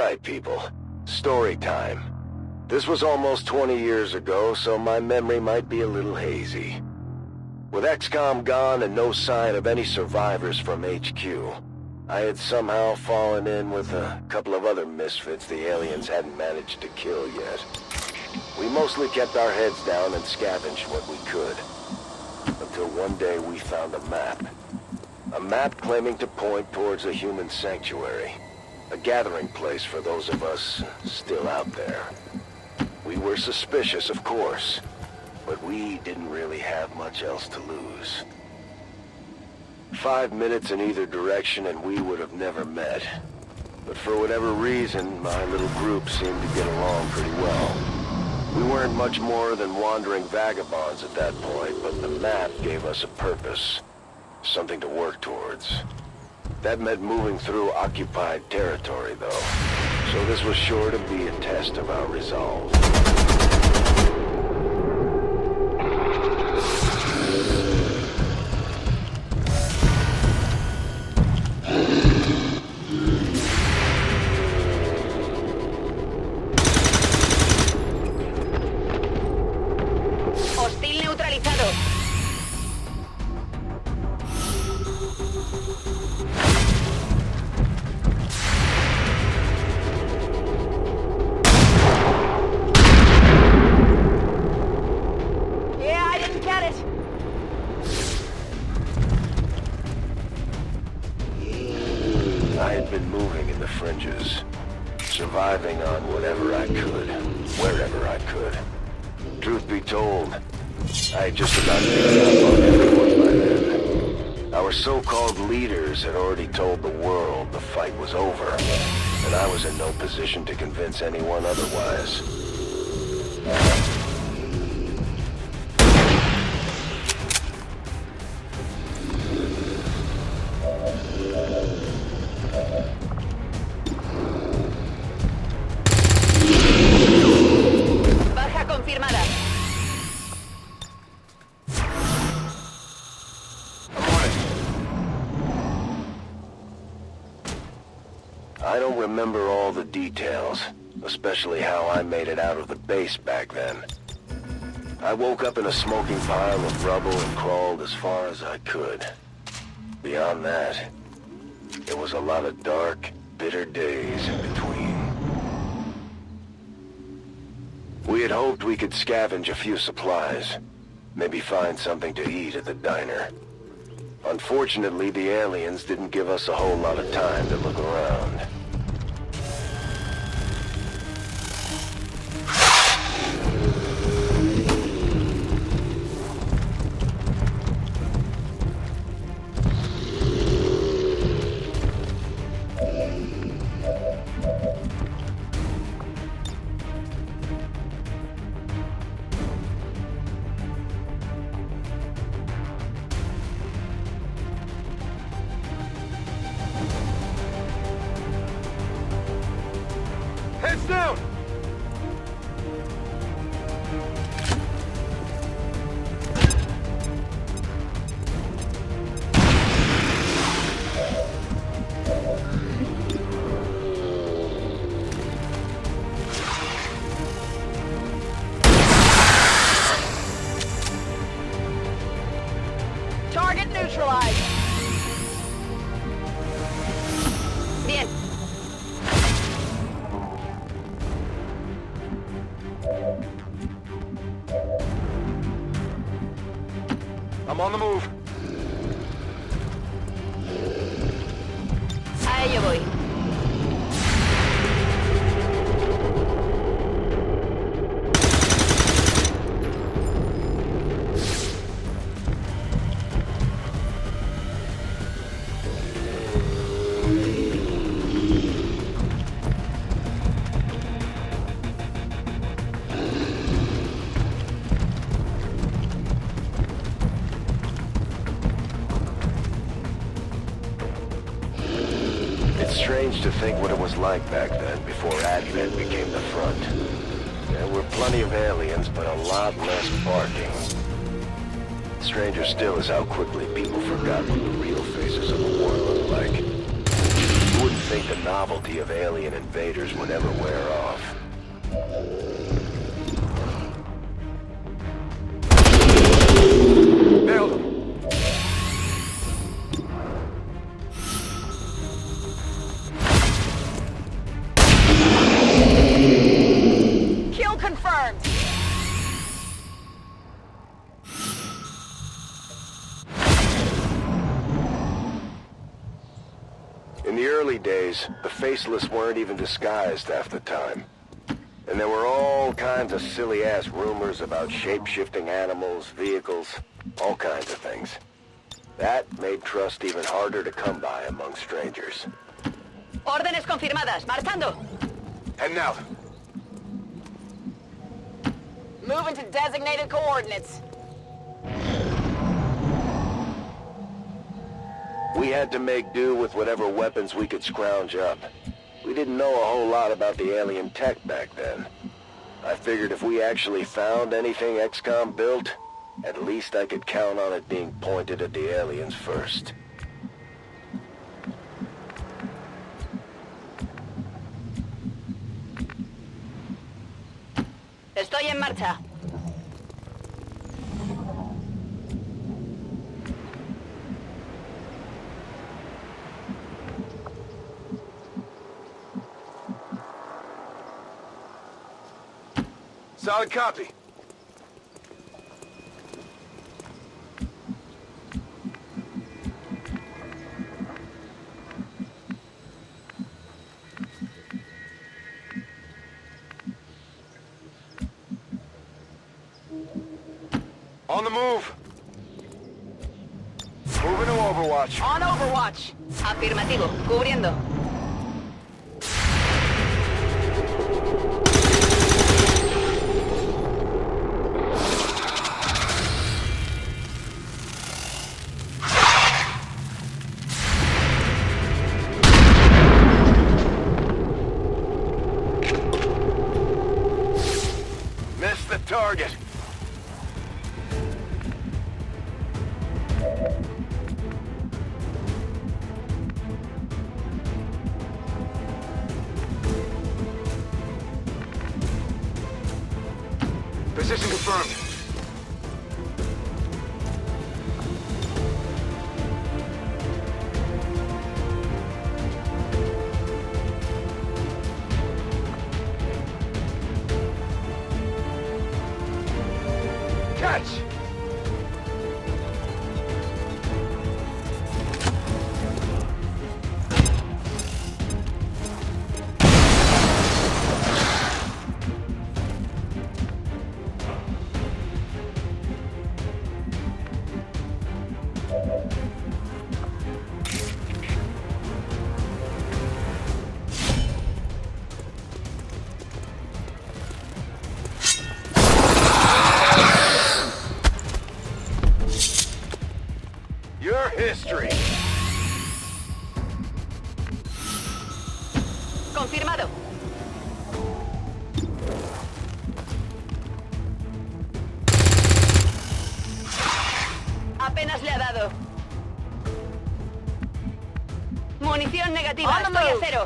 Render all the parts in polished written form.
Alright, people. Story time. This was almost 20 years ago, so my memory might be a little hazy. With Xcom gone and no sign of any survivors from HQ, I had somehow fallen in with a couple of other misfits the aliens hadn't managed to kill yet. We mostly kept our heads down and scavenged what we could. Until one day we found a map. A map claiming to point towards a human sanctuary. A gathering place for those of us still out there. We were suspicious, of course, but we didn't really have much else to lose. 5 minutes in either direction and we would have never met. But for whatever reason, my little group seemed to get along pretty well. We weren't much more than wandering vagabonds at that point, but the map gave us a purpose. Something to work towards. That meant moving through occupied territory, though. So this was sure to be a test of our resolve. Hostil neutralizado. I had been moving in the fringes, surviving on whatever I could, wherever I could. Truth be told, I had just about given up on everyone by then. Our so-called leaders had already told the world the fight was over, and I was in no position to convince anyone otherwise. Baja confirmada. I don't remember all the details, especially how I made it out of the base back then. I woke up in a smoking pile of rubble and crawled as far as I could. Beyond that, there was a lot of dark, bitter days in between. We had hoped we could scavenge a few supplies, maybe find something to eat at the diner. Unfortunately, the aliens didn't give us a whole lot of time to look around. Heads down! Target neutralized. Bien. I'm on the move. A ello voy. It's strange to think what it was like back then, before Advent became the front. There were plenty of aliens, but a lot less barking. Stranger still is how quickly people forgot what the real faces of the war looked like. You wouldn't think the novelty of alien invaders would ever wear off. Nailed him. Kill confirmed. In the early days, the Faceless weren't even disguised half the time. And there were all kinds of silly-ass rumors about shape-shifting animals, vehicles, all kinds of things. That made trust even harder to come by among strangers. Órdenes confirmadas. Marchando. Heading out. Moving to designated coordinates. We had to make do with whatever weapons we could scrounge up. We didn't know a whole lot about the alien tech back then. I figured if we actually found anything Xcom built, at least I could count on it being pointed at the aliens first. Estoy en marcha. Solid copy. On the move. Moving to Overwatch. On Overwatch. Afirmativo. Cubriendo. Missed the target. Position confirmed. Catch! Your history. Confirmado. Apenas le ha dado. Munición negativa. Estoy a cero.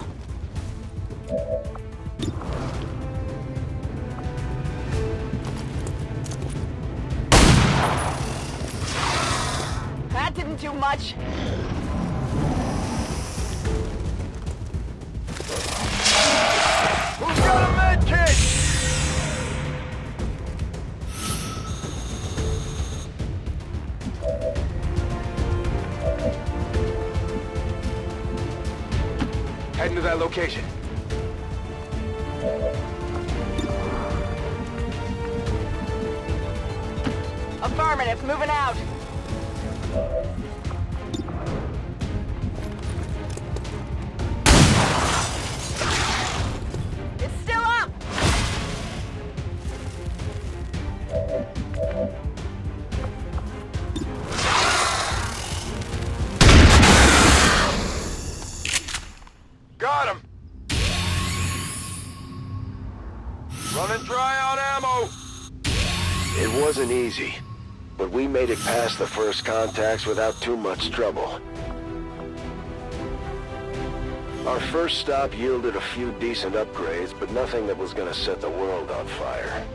That didn't do much. Who's got a med kit? Heading to that location. Affirmative. Moving out. It's still up. Got him. Running dry on ammo. It wasn't easy, but we made it past the first contacts without too much trouble. Our first stop yielded a few decent upgrades, but nothing that was gonna set the world on fire.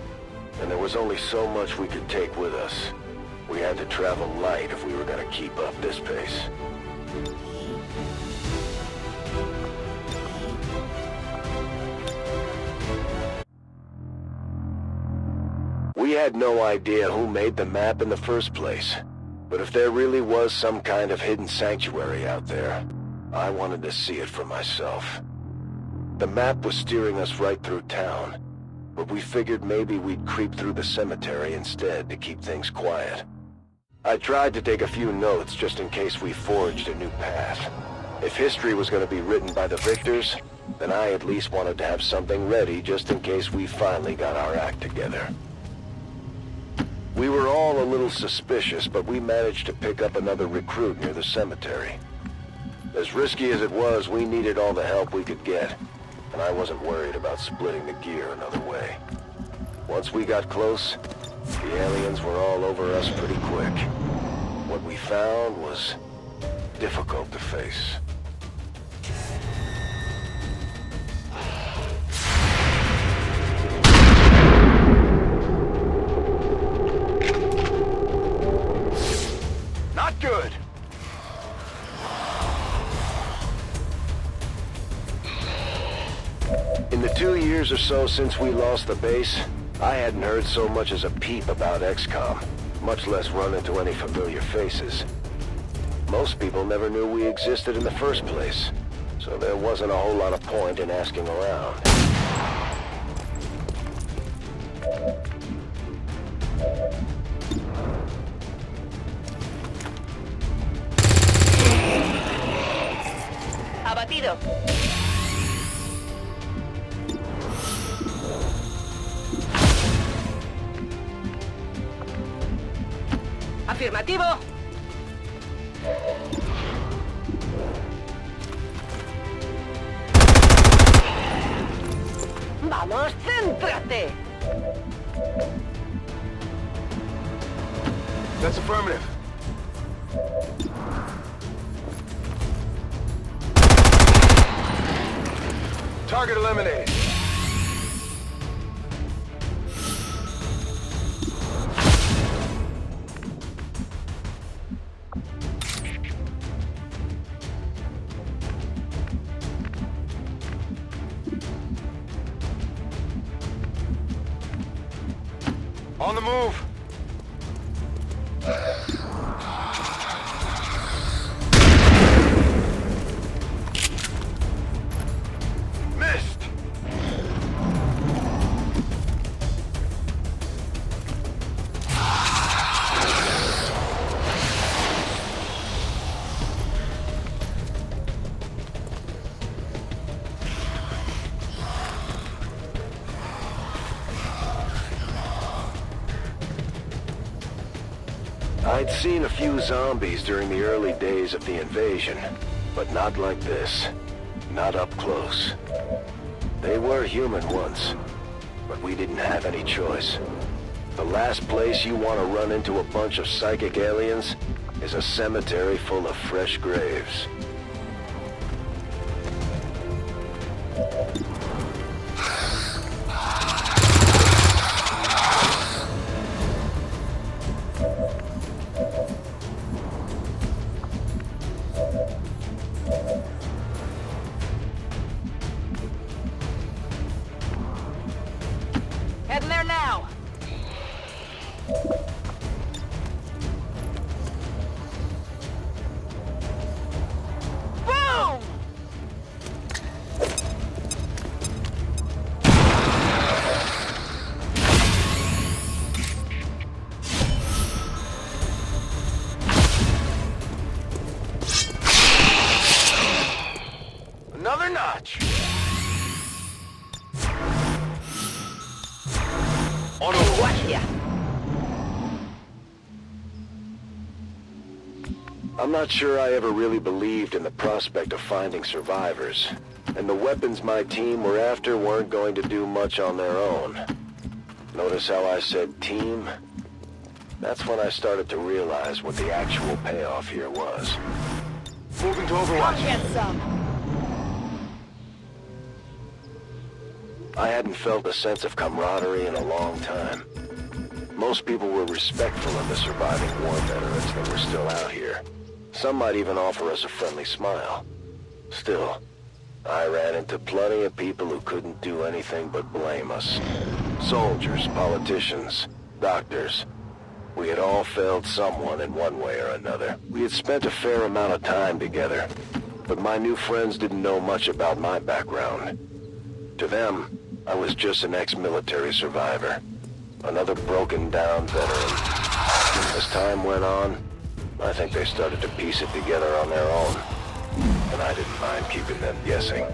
And there was only so much we could take with us. We had to travel light if we were gonna keep up this pace. We had no idea who made the map in the first place. But if there really was some kind of hidden sanctuary out there, I wanted to see it for myself. The map was steering us right through town, but we figured maybe we'd creep through the cemetery instead to keep things quiet. I tried to take a few notes just in case we forged a new path. If history was going to be written by the victors, then I at least wanted to have something ready just in case we finally got our act together. We were all a little suspicious, but we managed to pick up another recruit near the cemetery. As risky as it was, we needed all the help we could get, and I wasn't worried about splitting the gear another way. Once we got close, the aliens were all over us pretty quick. What we found was difficult to face. Not good. In the 2 years or so since we lost the base, I hadn't heard so much as a peep about Xcom, much less run into any familiar faces. Most people never knew we existed in the first place, so there wasn't a whole lot of point in asking around. Abatido. Afirmativo. Vamos, céntrate. That's affirmative. Target eliminated. On the move. Missed. I'd seen a few zombies during the early days of the invasion, but not like this. Not up close. They were human once, but we didn't have any choice. The last place you want to run into a bunch of psychic aliens is a cemetery full of fresh graves. Heading there now. Boom! Another notch. On Guardia. I'm not sure I ever really believed in the prospect of finding survivors, and the weapons my team were after weren't going to do much on their own. Notice how I said team? That's when I started to realize what the actual payoff here was. moving to Come Overwatch. get some. I hadn't felt a sense of camaraderie in a long time. Most people were respectful of the surviving war veterans that were still out here. Some might even offer us a friendly smile. Still, I ran into plenty of people who couldn't do anything but blame us. Soldiers, politicians, doctors. We had all failed someone in one way or another. We had spent a fair amount of time together, but my new friends didn't know much about my background. To them, I was just an ex-military survivor, another broken-down veteran. As time went on, I think they started to piece it together on their own, and I didn't mind keeping them guessing.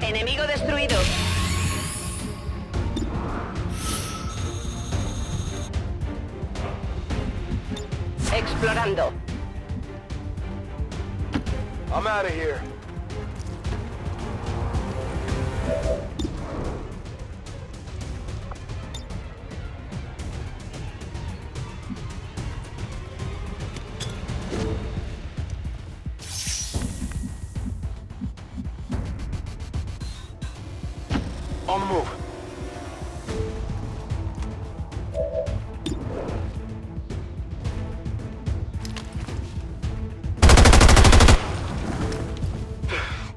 Enemigo destruido. Explorando. I'm out of here. On the move.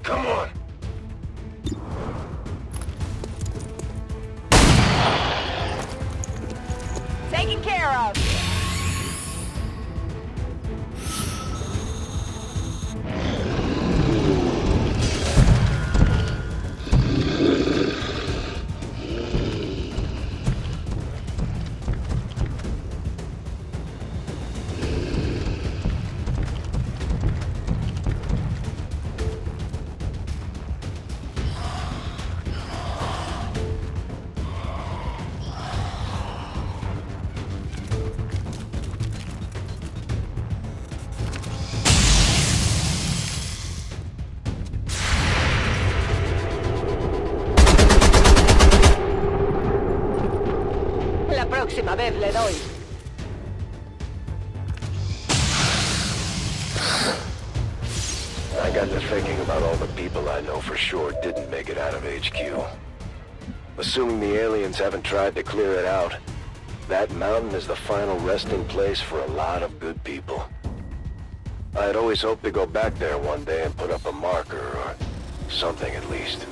Come on. Taken care of. La próxima vez le doy. I got to thinking about all the people I know for sure didn't make it out of HQ. Assuming the aliens haven't tried to clear it out, that mountain is the final resting place for a lot of good people. I had always hoped to go back there one day and put up a marker, or something at least.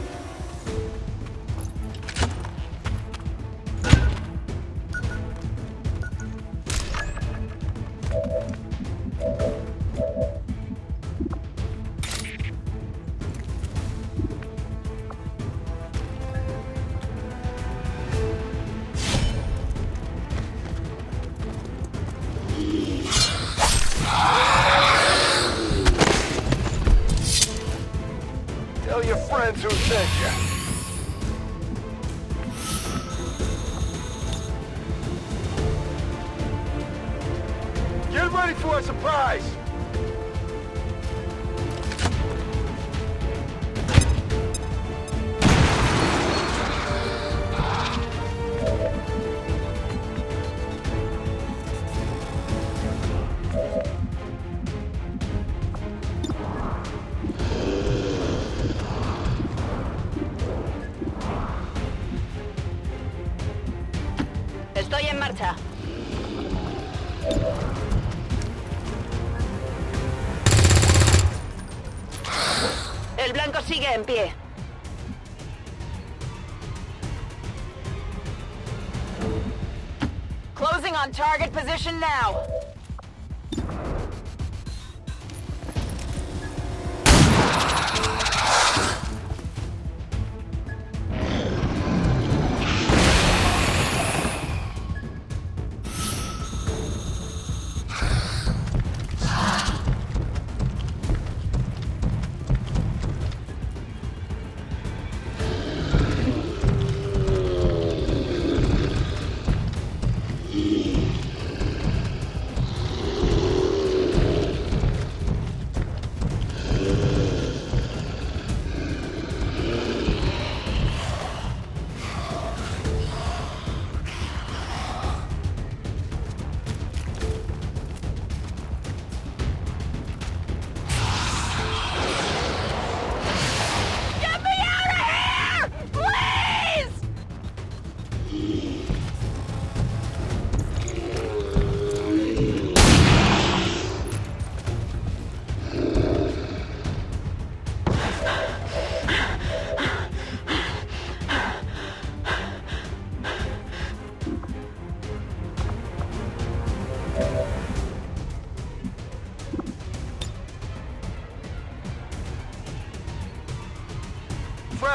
Tell your friends who sent you. Get ready for a surprise! Estoy en marcha. El blanco sigue en pie. Closing on target position now.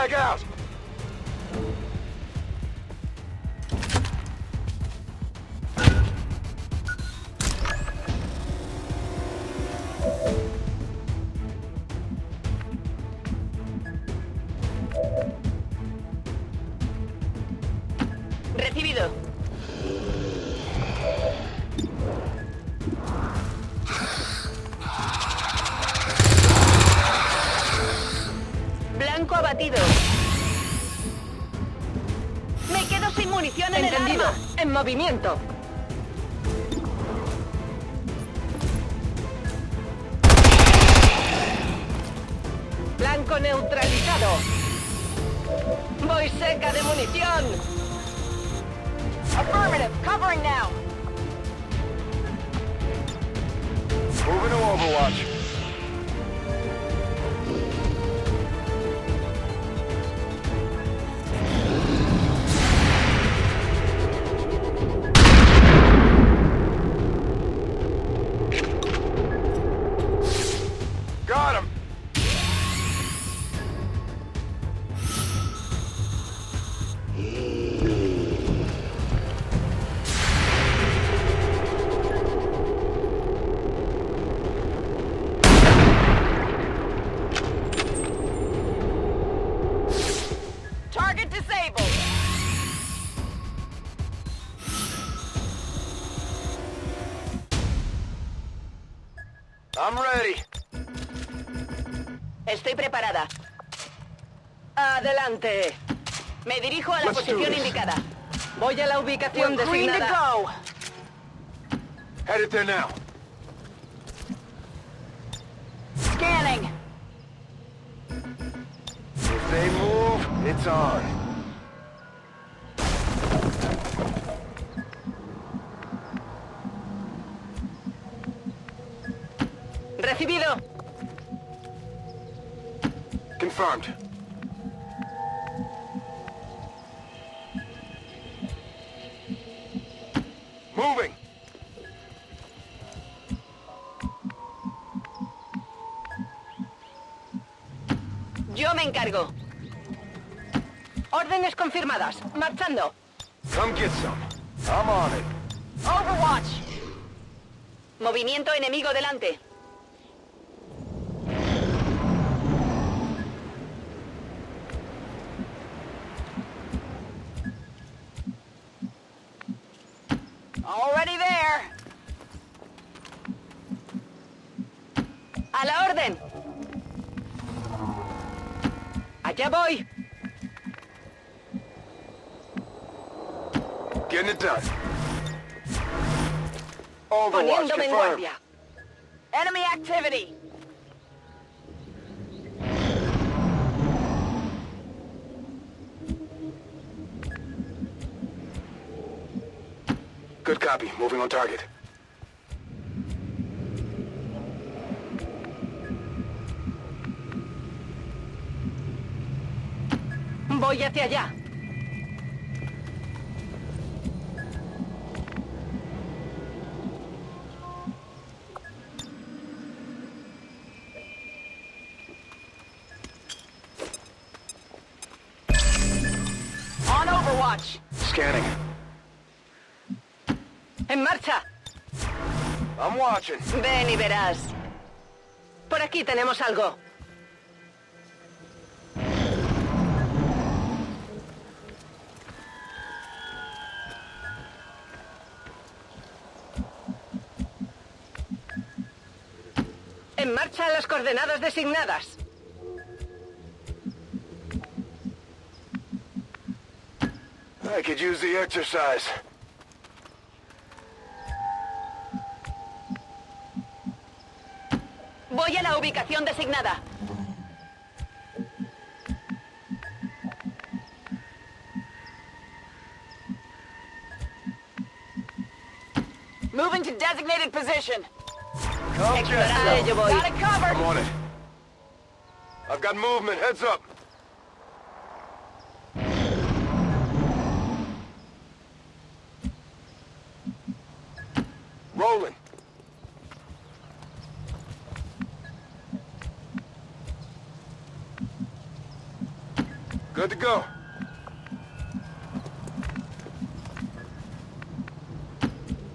frag out! Recibido. Blanco abatido. Me quedo sin munición en Entendido. el arma. En movimiento. Blanco neutralizado. Voy seca de munición. Affirmative. Covering now. Moving to Overwatch. Got him! Target disabled. I'm ready. Estoy preparada. Adelante. Me dirijo a la Let's do posición this. indicada. Voy a la ubicación We're green to designada. go. Headed there now. Scanning. If they move, it's on. Recibido. Confirmed. Moving! Yo me encargo. Órdenes confirmadas. Marchando. Come get some. I'm on it. Overwatch. Movimiento enemigo delante. Already there. A la orden. Allá voy. Getting it done. Overwatch Poniéndome en confirmed. guardia. Enemy activity. Good copy. Moving on target. Voy hacia allá. On Overwatch. Scanning. En marcha. I'm watching. Ven y verás. Por aquí tenemos algo. En marcha las coordenadas designadas. I could use the exercise. Voy a la ubicación designada. Moving to designated position. Come A get ello some. voy. Got it covered. I'm on it. I've got movement. Heads up. Rolling. Good to go.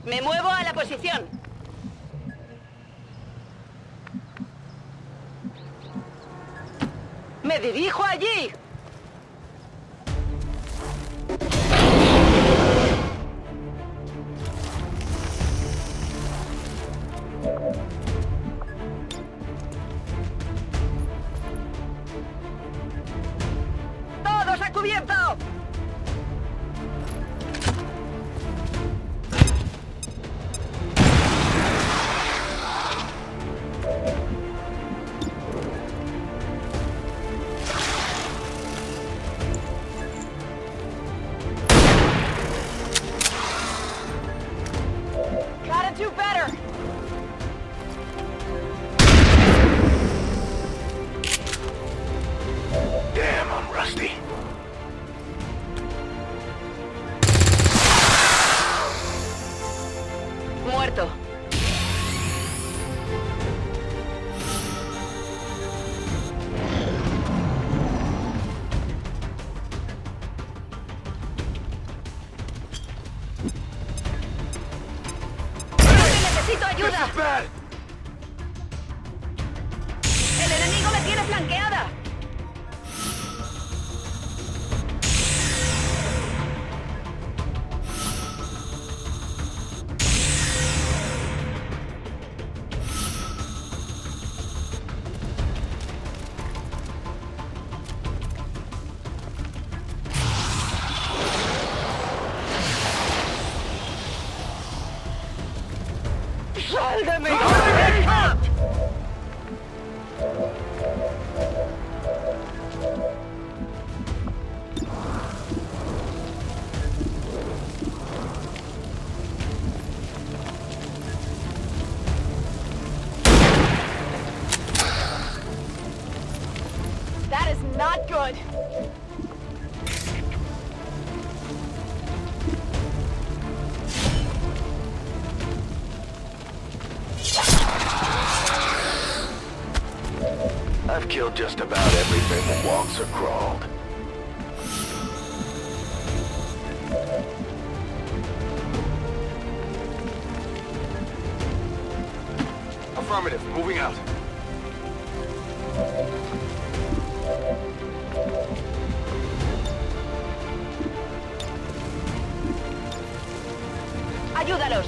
Me muevo a la posición. ¡Me dirijo allí! ¡Todos a cubierto! Gotta do better. Damn, I'm rusty. Muerto. ¡Necesito This ayuda! is bad. El enemigo me tiene flanqueada. ¡Sal de mi That is not good. I've killed just about everything that walks or crawled. Affirmative. Moving out. Ayúdalos.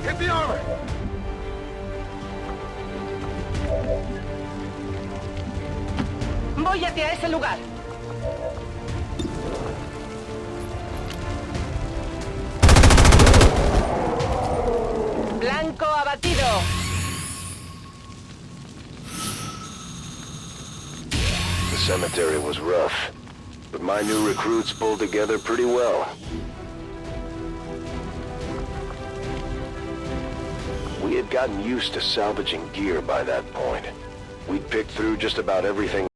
Hit the armor. Voy hacia ese lugar. Blanco abatido. The cemetery was rough, but my new recruits pulled together pretty well. We had gotten used to salvaging gear by that point. We'd picked through just about everything